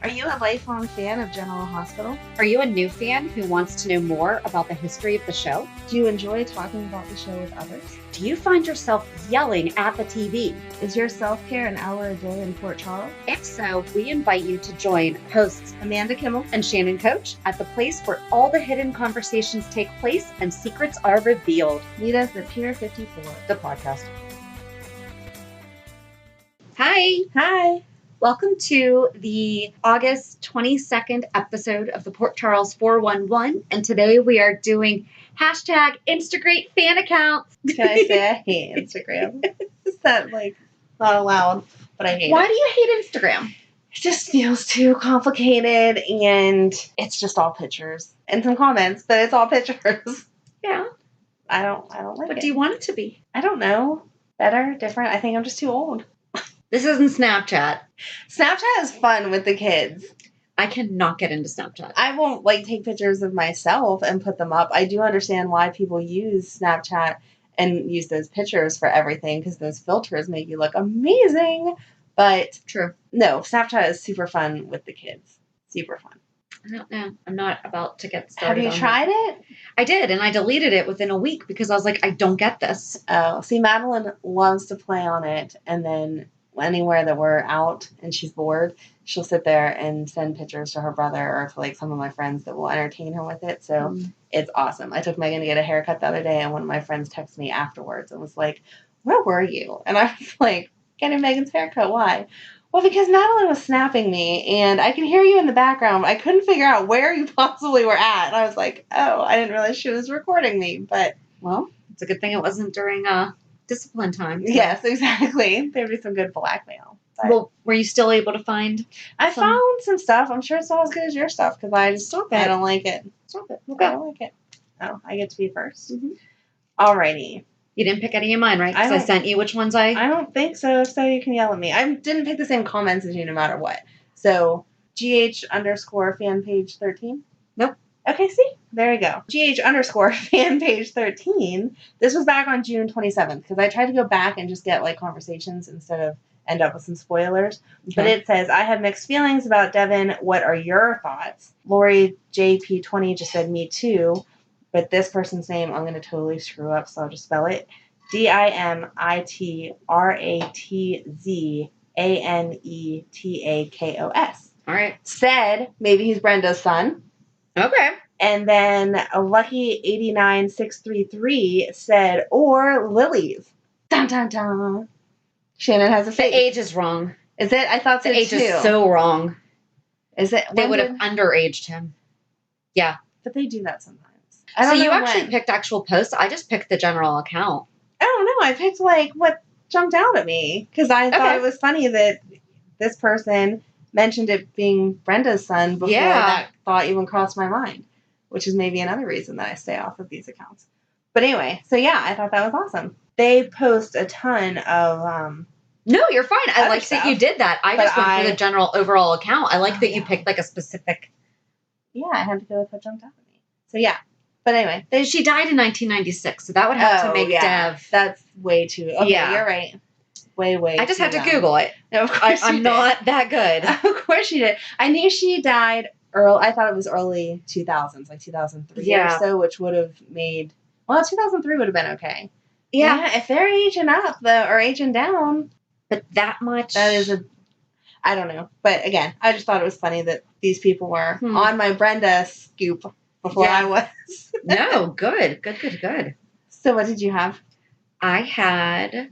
Are you a lifelong fan of General Hospital? Are you a new fan who wants to know more about the history of the show? Do you enjoy talking about the show with others? Do you find yourself yelling at the TV? Is your self-care an hour a day in Port Charles? If so, we invite you to join hosts Amanda Kimmel and Shannon Coach at the place where all the hidden conversations take place and secrets are revealed. Meet us at Pier 54, the podcast. Hi. Hi. Welcome to the August 22nd episode of the Port Charles 411. And today we are doing hashtag Instagrate fan accounts. Can I say I hate Instagram? Is that like not allowed? But I hate Why it. do you hate Instagram? It just feels too complicated and it's just all pictures and some comments, but it's all pictures. Yeah. I don't like it. What do you want it to be? I don't know. Better, different. I think I'm just too old. This isn't Snapchat. Snapchat is fun with the kids. I cannot get into Snapchat. I won't take pictures of myself and put them up. I do understand why people use Snapchat and use those pictures for everything because those filters make you look amazing. But True. No, Snapchat is super fun with the kids. Super fun. I don't know. I'm not about to get started. Have you tried it? I did, and I deleted it within a week because I was like, I don't get this. Oh, see, Madeline loves to play on it, and then anywhere that we're out and she's bored, she'll sit there and send pictures to her brother or to some of my friends that will entertain her with it. So It's awesome. I took Megan to get a haircut the other day, and one of my friends texted me afterwards and was like, "Where were you?" And I was like, "Getting Megan's haircut. Why?" "Well, because Madeline was snapping me, and I could hear you in the background. I couldn't figure out where you possibly were at." And I was like, "Oh, I didn't realize she was recording me." But well, it's a good thing it wasn't during discipline time. So. Yes, exactly. There'd be some good blackmail. But well, were you still able to find? I found some stuff. I'm sure it's not as good as your stuff because I just Stop it. I don't like it. Stop it. I don't like it. Oh, I get to be first. Mm-hmm. Alrighty. You didn't pick any of mine, right? Because I sent you which ones I don't think so. So you can yell at me. I didn't pick the same comments as you no matter what. So GH_ fan page 13. Nope. Okay, see? There we go. GH_ fan page 13. This was back on June 27th because I tried to go back and just get conversations instead of end up with some spoilers. Okay. But it says, "I have mixed feelings about Devin. What are your thoughts?" Lori JP20 just said, "Me too." But this person's name I'm going to totally screw up, so I'll just spell it. DIMITRATZANETAKOS. All right. Said, maybe he's Brenda's son. Okay. And then a Lucky89633 said, or Lily's. Dun, dun, dun. Shannon has a face. The age is wrong. Is it? I thought so, the age too. is so wrong. Is it? They would have underaged him. Yeah. But they do that sometimes. So you actually picked actual posts? I just picked the general account. I don't know. I picked what jumped out at me. Because I thought it was funny that this person mentioned it being Brenda's son before that thought even crossed my mind. Which is maybe another reason that I stay off of these accounts. But anyway, so yeah, I thought that was awesome. They post a ton of no, you're fine. I like that you did that. I just went for the general overall account. I like that you picked a specific. Yeah, I had to go with what jumped out at me. So yeah. But anyway. She died in 1996, so that would have to make Dev. That's way too. Okay, you're right. Way. I just had to Google it. No, of course I'm not that good. Of course you did. I knew she died early. I thought it was early 2000s, 2003 or so, which would have made. Well, 2003 would have been okay. Yeah, if they're aging up or aging down. But that much. That is I don't know. But again, I just thought it was funny that these people were on my Brenda scoop before I was. No, good. So what did you have? I had,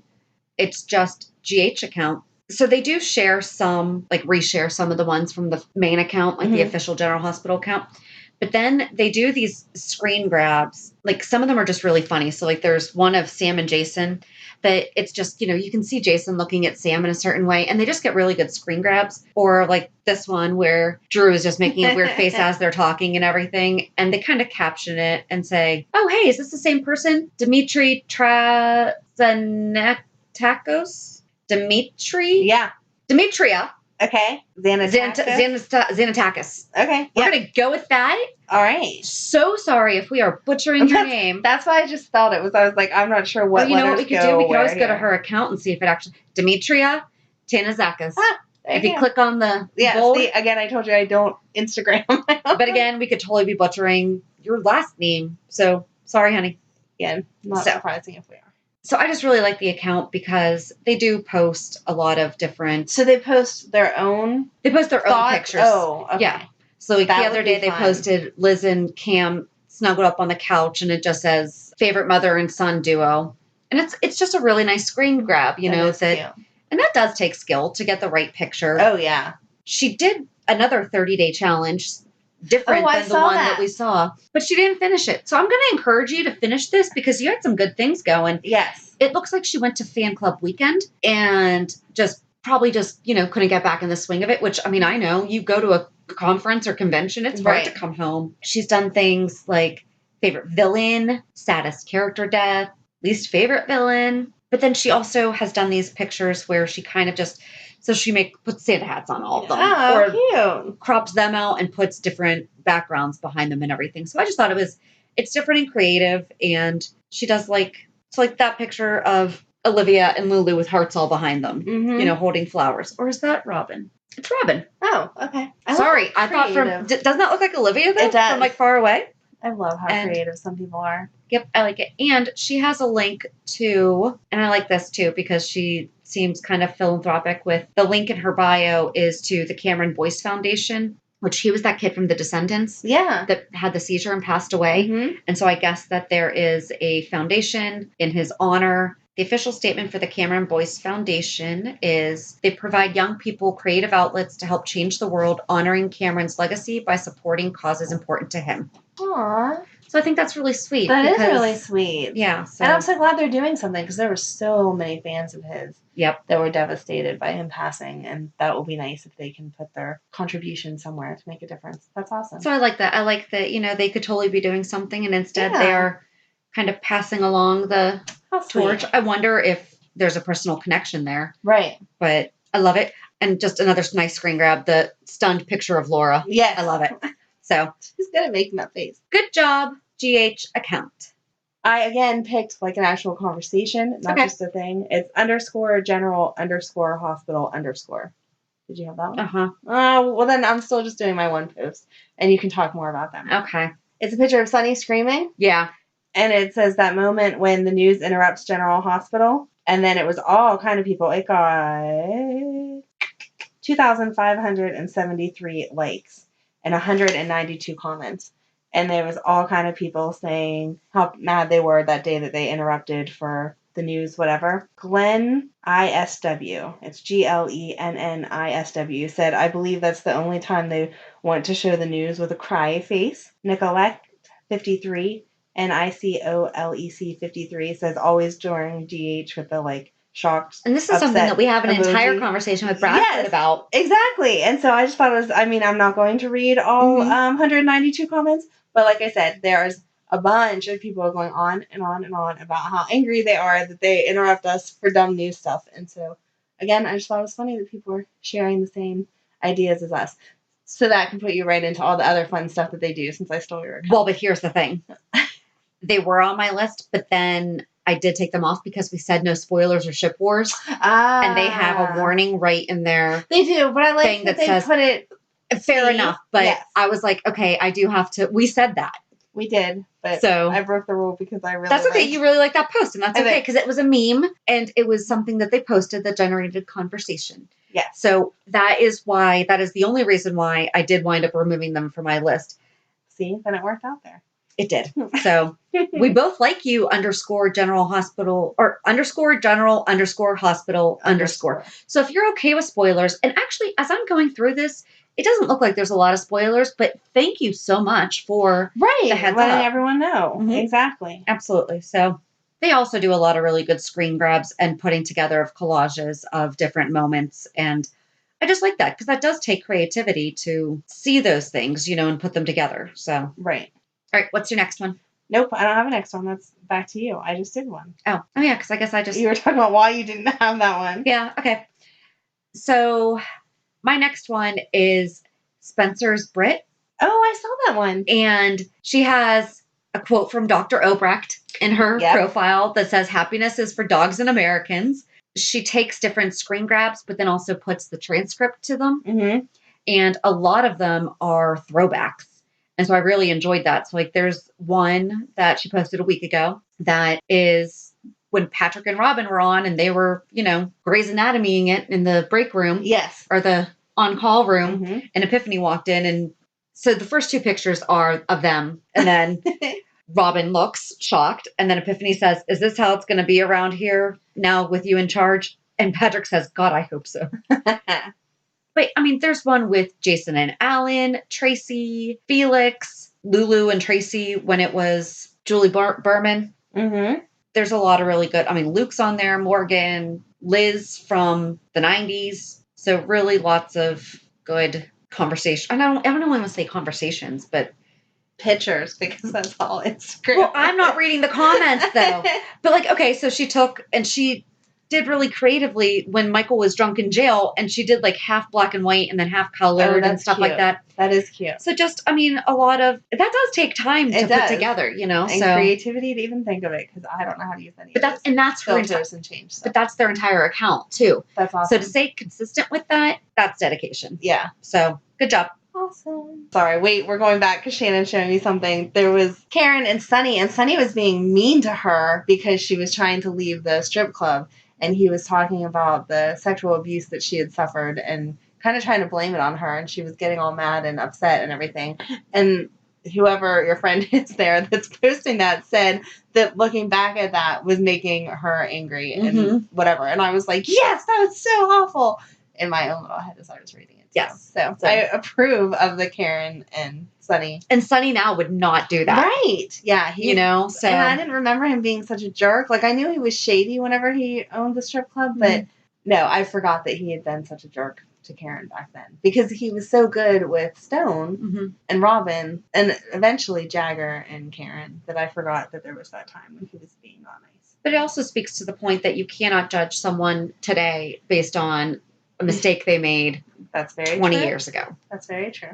it's just GH account. So they do share some, reshare some of the ones from the main account, the official General Hospital account. But then they do these screen grabs. Some of them are just really funny. So there's one of Sam and Jason that it's just, you can see Jason looking at Sam in a certain way. And they just get really good screen grabs. Or this one where Drew is just making a weird face as they're talking and everything. And they kind of caption it and say, "Oh, hey, is this the same person? Dimitri Trazanetakos? Demetria. Okay. Xanatakis. Okay. We're going to go with that. All right. So sorry if we are butchering your name. That's why I just spelled it. I was like, I'm not sure what letters what we could do? We could always go to her account and see if it actually... Demetria Tanazakis. There If you go. click on the Yeah, bold, see, again, I told you I don't Instagram. but again, we could totally be butchering your last name. So sorry, honey. Again, not So- surprising if we are. So I just really like the account because they do post a lot of different. So they post their own They post their own thoughts? pictures. Oh, okay. Yeah. So like That the would other be day they fun. posted Liz and Cam snuggled up on the couch, and it just says favorite mother and son duo, and it's just a really nice screen grab, you know is that, cute. and that does take skill to get the right picture. Oh, yeah. She did another 30-day challenge, different Oh, I than the saw one that. that we saw, but she didn't finish it. So I'm going to encourage you to finish this because you had some good things going. Yes. It looks like she went to fan club weekend and probably couldn't get back in the swing of it, which, I mean, I know you go to a conference or convention, it's hard Right. to come home. She's done things like favorite villain, saddest character death, least favorite villain. But then she also has done these pictures where she kind of she puts Santa hats on all of them. Oh, Or cute. crops them out and puts different backgrounds behind them and everything. So I just thought it's different and creative. And she does it's like that picture of Olivia and Lulu with hearts all behind them, Mm-hmm. holding flowers. Or is that Robin? It's Robin. Oh, okay. Sorry, I thought doesn't that look like Olivia though? It does. From far away? I love how And- creative some people are. Yep, I like it. And she has a link to, and I like this too because she seems kind of philanthropic with the link in her bio is to the Cameron Boyce Foundation, which he was that kid from The Descendants Yeah. that had the seizure and passed away. Mm-hmm. And so I guess that there is a foundation in his honor. The official statement for the Cameron Boyce Foundation is they provide young people creative outlets to help change the world, honoring Cameron's legacy by supporting causes important to him. Aw. So I think that's really sweet. That is because- really sweet. Yeah. So, And I'm so glad they're doing something because there were so many fans of his Yep. that were devastated by him passing. And that will be nice if they can put their contribution somewhere to make a difference. That's awesome. So I like that. I like that, they could totally be doing something and instead they Yeah. are kind of passing along the How sweet. torch. I wonder if there's a personal connection there, Right. but I love it. And just another nice screen grab, the stunned picture of Laura. Yes. I love it. So She's good at making that face. good job, GH account. I again picked an actual conversation, not Okay. just a thing. It's _general_hospital_. Did you have that one? Uh-huh. Oh, well then I'm still just doing my one post, and you can talk more about them. Okay. It's a picture of Sunny screaming, Yeah. and it says that moment when the news interrupts General Hospital, and then it was all kind of people. It got 2,573 likes and 192 comments. And there was all kind of people saying how mad they were that day that they interrupted for the news, whatever. Glenn ISW, it's GLENNISW, said, I believe that's the only time they want to show the news with a cry face. Nicolette 53 and ICOLEC 53 says always during GH with the shocked. And this is something upset that we have an entire emoji. conversation with Bradford Yes. about. Exactly. And so I just thought it was, I'm not going to read all Mhm. 192 comments, but like I said, there's a bunch of people going on and on and on about how angry they are that they interrupt us for dumb news stuff. And so, again, I just thought it was funny that people were sharing the same ideas as us. So that can put you right into all the other fun stuff that they do since I stole your account. Well, but here's the thing. They were on my list, but then I did take them off because we said no spoilers or ship wars. And they have a warning right in there. They do, but I like thing that that they says- put it. Fair See? enough. But Yes. I was like, okay, I do have to. We said that. We did, but So I broke the rule because I really that's okay. liked- You really like that post, and that's I okay did. because it was a meme and it was something that they posted that generated conversation. Yes. So that is the only reason why I did wind up removing them from my list. See, then it worked out there. It did. So we both like you _general hospital or _general_hospital_. So if you're okay with spoilers, and actually, as I'm going through this, it doesn't look like there's a lot of spoilers, but thank you so much for Right. The heads letting up. everyone know. Mhm. Exactly. absolutely. So they also do a lot of really good screen grabs and putting together of collages of different moments. And I just like that because that does take creativity to see those things, and put them together. So, all Right. right, what's your next one? Nope, I don't have a next one. That's back to you. I just did one. Oh yeah, because I guess I just You were talking about why you didn't have that one. Yeah, okay. So my next one is Spencer's Brit, Oh, I saw that one. and she has a quote from Dr. Obrecht in her Yep. profile that says, "Happiness is for dogs and Americans." she takes different screen grabs, but then also puts the transcript to them. Mm-hmm. And a lot of them are throwbacks. And so I really enjoyed that. So like there's one that she posted a week ago that is when Patrick and Robin were on and they were, Grey's Anatomying it in the break room. Yes. Or the on-call room. Mm-hmm. And Epiphany walked in. And so the first 2 pictures are of them. And then Robin looks shocked. And then Epiphany says, is this how it's going to be around here now with you in charge? And Patrick says, God, I hope so. But I mean, there's one with Jason and Alan, Tracy, Felix, Lulu and Tracy when it was Julie Berman. Mm-hmm. There's a lot of really good. I mean, Luke's on there, Morgan, Liz from the 90s. So really lots of good conversation. I don't want to say conversations, but pictures because that's all Instagram. Well, I'm not reading the comments though. But like, okay, so she did really creatively when Michael was drunk in jail, and she did like half black and white and then half colored and stuff cute. like that. That is cute. So just, I mean, a lot of that does take time to put together, and creativity to even think of it because I don't know how to use any. But that's filters and change stuff. But that's their entire account too. That's awesome. So to stay consistent with that's dedication. Yeah. So good job. Awesome. Sorry, wait, we're going back because Shannon showed me something. There was Karen and Sunny was being mean to her because she was trying to leave the strip club. And he was talking about the sexual abuse that she had suffered and kind of trying to blame it on her. And she was getting all mad and upset and everything. And whoever your friend is there that's posting that said that looking back at that was making her angry and whatever. And I was like, yes, that was so awful in my own little head as I was reading it. Yes. So I approve of the Karen and Sunny. And Sunny now would not do that. Right. Yeah. So. And I didn't remember him being such a jerk. Like, I knew he was shady whenever he owned the strip club, but no, I forgot that he had been such a jerk to Karen back then. Because he was so good with Stone and Robin and eventually Jagger and Karen that I forgot that there was that time when he was being not nice. But it also speaks to the point that you cannot judge someone today based on a mistake they made That's very 20 true. years ago. That's very true.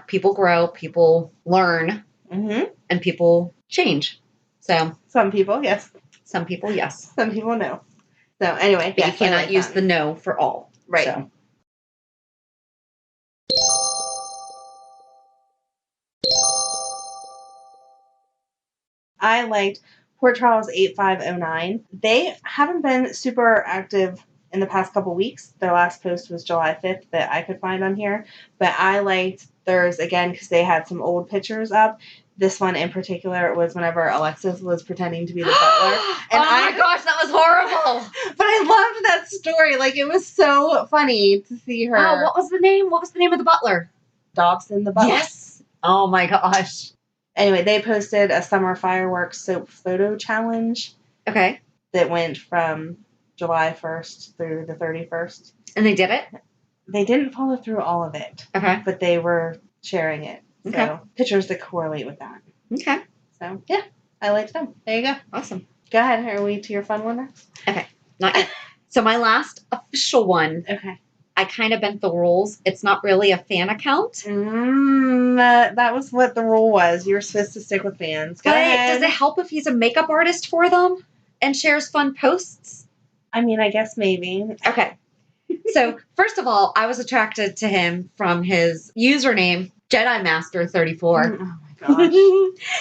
People grow, people learn, and people change. So some people, yes. Some people, yes. Some people, no. So anyway, but you cannot use the no for all. Right. So. I liked Port Charles 8509. They haven't been super active in the past couple weeks. Their last post was July 5th that I could find on here. But I liked theirs, again, because they had some old pictures up. This one in particular was whenever Alexis was pretending to be the butler. And my gosh, that was horrible. But I loved that story. Like, it was so funny to see her. Oh, what was the name? What was the name of the butler? Dobson the butler. Yes. Oh, my gosh. Anyway, they posted a summer fireworks soap photo challenge. Okay. That went from July 1st through the 31st. And they did it? They didn't follow through all of it. Okay. But they were sharing it. Okay. So pictures that correlate with that. Okay. So, yeah. I liked them. There you go. Awesome. Go ahead. Are we to your fun one next? Okay. Not yet. So my last official one. Okay. I kind of bent the rules. It's not really a fan account. That was what the rule was. You were supposed to stick with fans. Go ahead. Does it help if he's a makeup artist for them and shares fun posts? I mean, I guess maybe. Okay. So, first of all, I was attracted to him from his username, Jedi Master 34. Oh my gosh.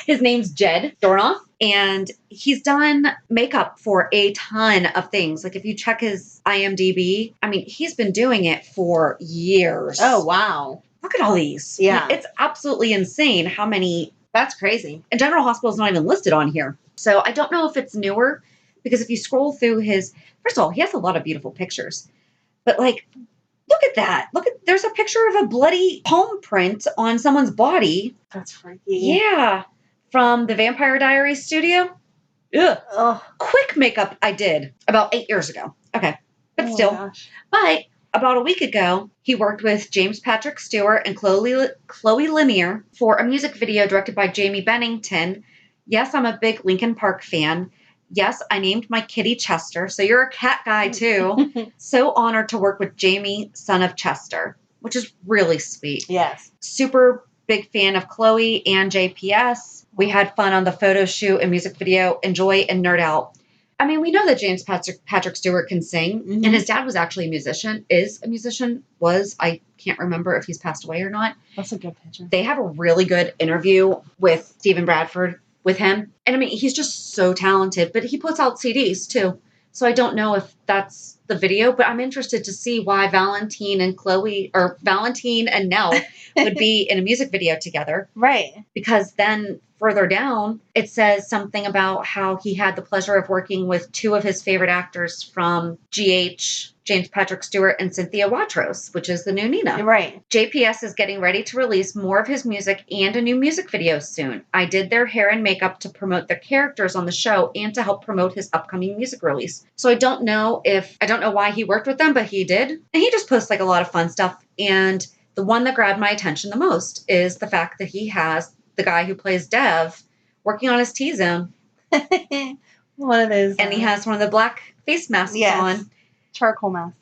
His name's Jed Dornoff, and he's done makeup for a ton of things. Like, if you check his IMDb, I mean, he's been doing it for years. Oh, wow. Look at all these. Yeah. It's absolutely insane how many. That's crazy. And General Hospital is not even listed on here. So I don't know if it's newer, because if you scroll through his, first of all, he has a lot of beautiful pictures. But like, look at that. There's a picture of a bloody palm print on someone's body. That's freaky. Yeah. From the Vampire Diaries studio. Ugh. Quick makeup I did about 8 years ago. Okay. But still. Gosh. But about a week ago, he worked with James Patrick Stewart and Chloe Lanier for a music video directed by Jamie Bennington. Yes, I'm a big Linkin Park fan. Yes, I named my kitty Chester. So you're a cat guy too. So honored to work with Jamie, son of Chester, which is really sweet. Yes. Super big fan of Chloe and JPS. We had fun on the photo shoot and music video. Enjoy and nerd out. I mean, we know that James Patrick Stewart can sing, Mhm. and his dad was actually a musician. I can't remember if he's passed away or not. That's a good picture. They have a really good interview with Stephen Bradford with him. And I mean, he's just so talented, but he puts out CDs too. So I don't know if that's the video, but I'm interested to see why Valentine and Nell would be in a music video together. Right. Because then further down, it says something about how he had the pleasure of working with two of his favorite actors from GH, James Patrick Stewart and Cynthia Watros, which is the new Nina. Right. JPS is getting ready to release more of his music and a new music video soon. I did their hair and makeup to promote their characters on the show and to help promote his upcoming music release. So I don't know why he worked with them, but he did. And he just posts like a lot of fun stuff. And the one that grabbed my attention the most is the fact that he has the guy who plays Dev working on his T-zone. One of those. And he has one of the black face masks on. Charcoal mask.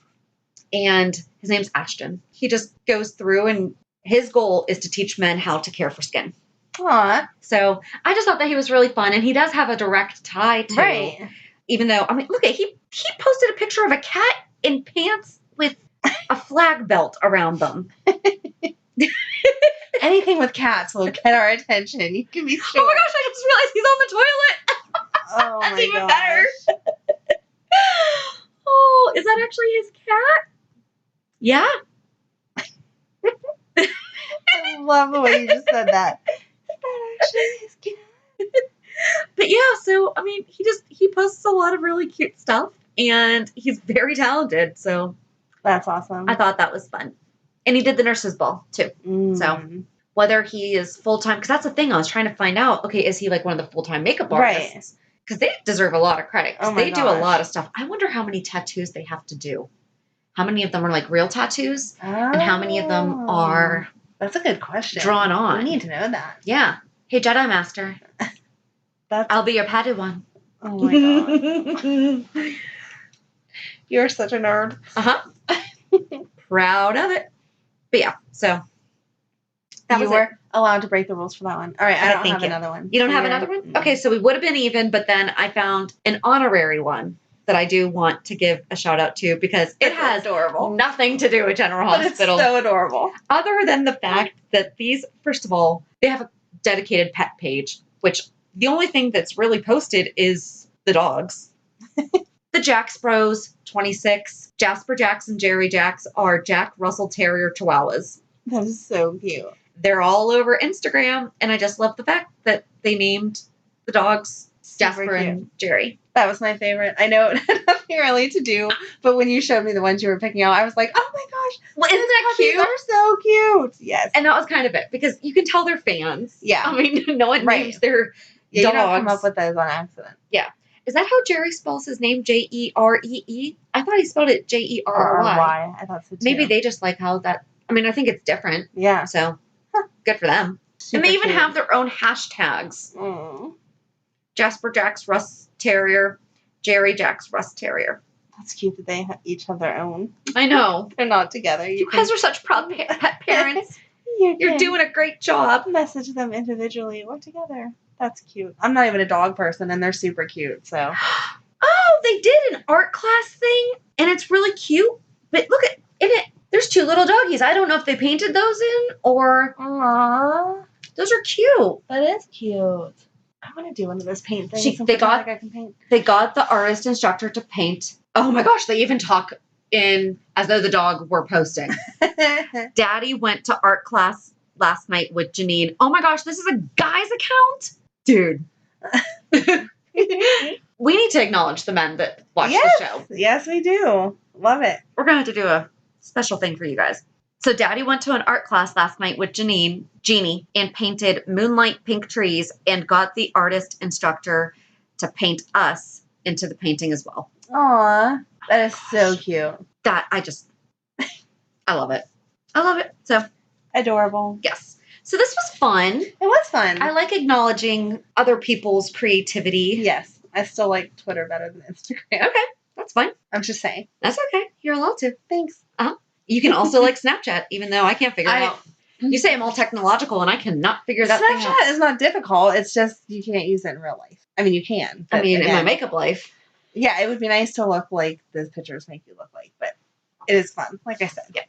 And his name's Ashton. He just goes through, and his goal is to teach men how to care for skin. Aw. So I just thought that he was really fun, and he does have a direct tie to. Right. Even though, I mean, look at he posted a picture of a cat in pants with a flag belt around them. Anything with cats will get our attention. You can be sure. Oh my gosh! I just realized he's on the toilet. Oh That's my even gosh. better. Oh, is that actually his cat? Yeah. I love the way you just said that. Is that actually his cat? But yeah, so I mean, he posts a lot of really cute stuff, and he's very talented. So That's awesome. I thought that was fun, and he did the nurse's ball too. So whether he is full time, because that's the thing I was trying to find out. Okay, is he like one of the full time makeup artists? Right. Because they deserve a lot of credit. Because Oh my they do a gosh. lot of stuff. I wonder how many tattoos they have to do. How many of them are like real tattoos, and how many of them are That's a good question. drawn on? We need to know that. Yeah. Hey, Jedi Master, That's. I'll be your Padawan. Oh my god. You're such a nerd. Proud of it. But yeah, so that You was it. were allowed to break the rules for that one. All right, I don't Thank have you. another one. You don't have You're- another one? Okay, so we would have been even, but then I found an honorary one that I do want to give a shout out to because it It's has adorable. nothing to do with General But it's Hospital. so adorable. Other than the fact that these, first of all, they have a dedicated pet page, which the only thing that's really posted is the dogs. The Jacks Bros, 26, Jasper Jacks and Jerry Jacks are Jack Russell Terrier Chihuahuas. That is so cute. They're all over Instagram, and I just love the fact that they named the dogs Jasper Super cute. and Jerry. That was my favorite. I know it had nothing really to do, but when you showed me the ones you were picking out, I was like, oh my gosh, Well, isn't that these cute? are so cute. Yes. And that was kind of it, because you can tell they're fans. Yeah. I mean, no one Right. names their Yeah, you don't come dogs. up with those on accident. Is that how Jerry spells his name? Jeree? I thought he spelled it Jerry. Or why? I thought so too. Maybe they just like how that. I mean, I think it's different. Yeah. So good for them. Super And they even cute. have their own hashtags. Mm, Jasper Jacks Russ Terrier, Jerry Jacks Russ Terrier. that's cute that they each have their own. I know. They're not together. You guys are such proud pet parents. You're You're doing a great job. message them individually or together. That's cute. I'm not even a dog person, and they're super cute. So Oh, they did an art class thing, and it's really cute. But look at in it. There's two little doggies. I don't know if they painted those in or aww, those are cute. that is cute. I want to do one of those paint things. They and pretend got- like I can paint. They got the artist instructor to paint. Oh my gosh, they even talk in as though the dog were posting. Daddy went to art class last night with Janine. Oh my gosh, this is a guy's account? Dude. We need to acknowledge the men that watch Yes. the show. Yes, we do. Love it. We're going to have to do a special thing for you guys. So Daddy went to an art class last night with Jeannie, and painted moonlight pink trees and got the artist instructor to paint us into the painting as well. Aw, that is so cute. That I love it. I love it. So Adorable. yes. So this was fun. It was fun. I like acknowledging other people's creativity. Yes, I still like Twitter better than Instagram. Okay. That's fine. I'm just saying. That's okay. You're allowed to. Thanks. You can also like Snapchat, even though I can't figure it I- out. You say I'm all technological and I cannot figure that thing out. Snapchat is not difficult. It's just you can't use it in real life. I mean, you can. I but mean, in my again, makeup life. Yeah, it would be nice to look like those pictures make you look like, but it is fun, like I said. Yeah.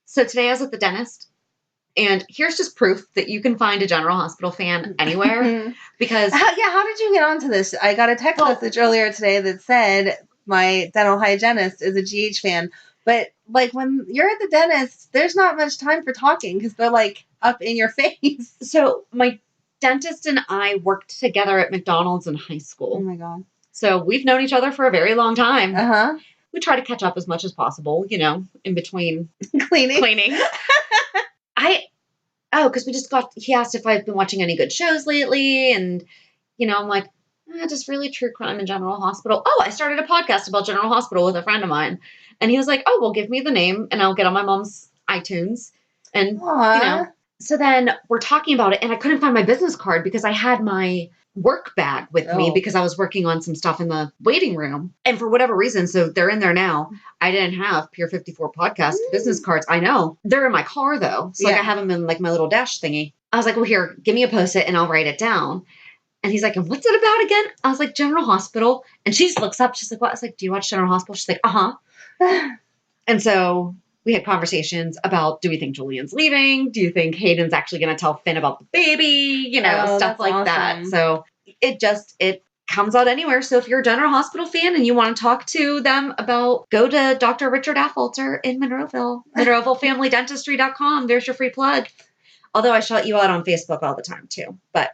So today I was at the dentist, and here's just proof that you can find a General Hospital fan anywhere because... How did you get onto this? I got a text message earlier today that said my dental hygienist is a GH fan, but like when you're at the dentist, there's not much time for talking because they're like up in your face. So my dentist and I worked together at McDonald's in high Oh school. my God. So we've known each other for a very long time. Uh-huh. We try to catch up as much as possible, you know, in between Cleaning. Because he asked if I've been watching any good shows lately. And, you know, I'm like, just really true crime in General Hospital. Oh, I started a podcast about General Hospital with a friend of mine. And he was like, oh, well, give me the name and I'll get on my mom's iTunes. And, Aww. you know, so then we're talking about it and I couldn't find my business card because I had my work bag with me because I was working on some stuff in the waiting room. And for whatever reason, so they're in there now. I didn't have Pier 54 podcast business cards. I know. They're in my car though. So like I have them in like my little dash thingy. I was like, well, here, give me a Post-it and I'll write it down. And he's like, and what's it about again? I was like, General Hospital. And she just looks up. She's like, what? I was like, do you watch General Hospital? She's like, uh-huh. And so we had conversations about, do we think Julian's leaving? Do you think Hayden's actually going to tell Finn about the baby? You know, stuff like that. So it comes out anywhere. So if you're a General Hospital fan and you want to talk to them about, go to Dr. Richard Affolter in Monroeville, MonroevilleFamilyDentistry.com. There's your free plug. Although I shout you out on Facebook all the time too. But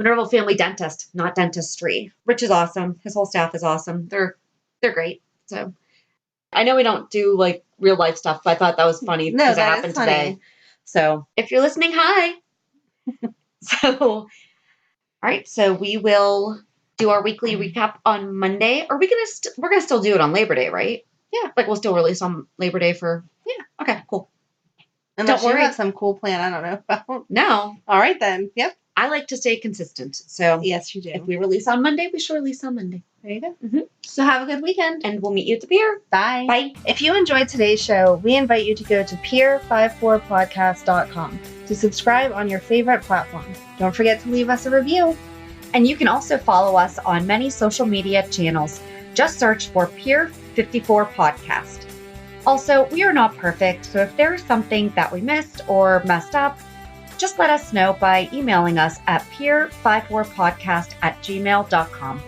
Monroeville Family Dentist, not dentistry. Rich is awesome. His whole staff is awesome. They're great. So I know we don't do like real life stuff, but I thought that was funny because it happened today. So if you're listening, hi. So, all right. So we will do our weekly recap on Monday. Are we we're gonna still do it on Labor Day, right? Yeah. Like we'll still release on Labor Day for. Yeah. Okay. Cool. Unless you have some cool plan I don't know about. No. All right then. Yep. I like to stay consistent. So yes, you do. If we release on Monday, we should release on Monday. There you go. Mm-hmm. So have a good weekend. And we'll meet you at the pier. Bye. Bye. If you enjoyed today's show, we invite you to go to pier54podcast.com to subscribe on your favorite platform. Don't forget to leave us a review. And you can also follow us on many social media channels. Just search for Pier 54 Podcast. Also, we are not perfect, so if there is something that we missed or messed up, just let us know by emailing us at pier54podcast@gmail.com.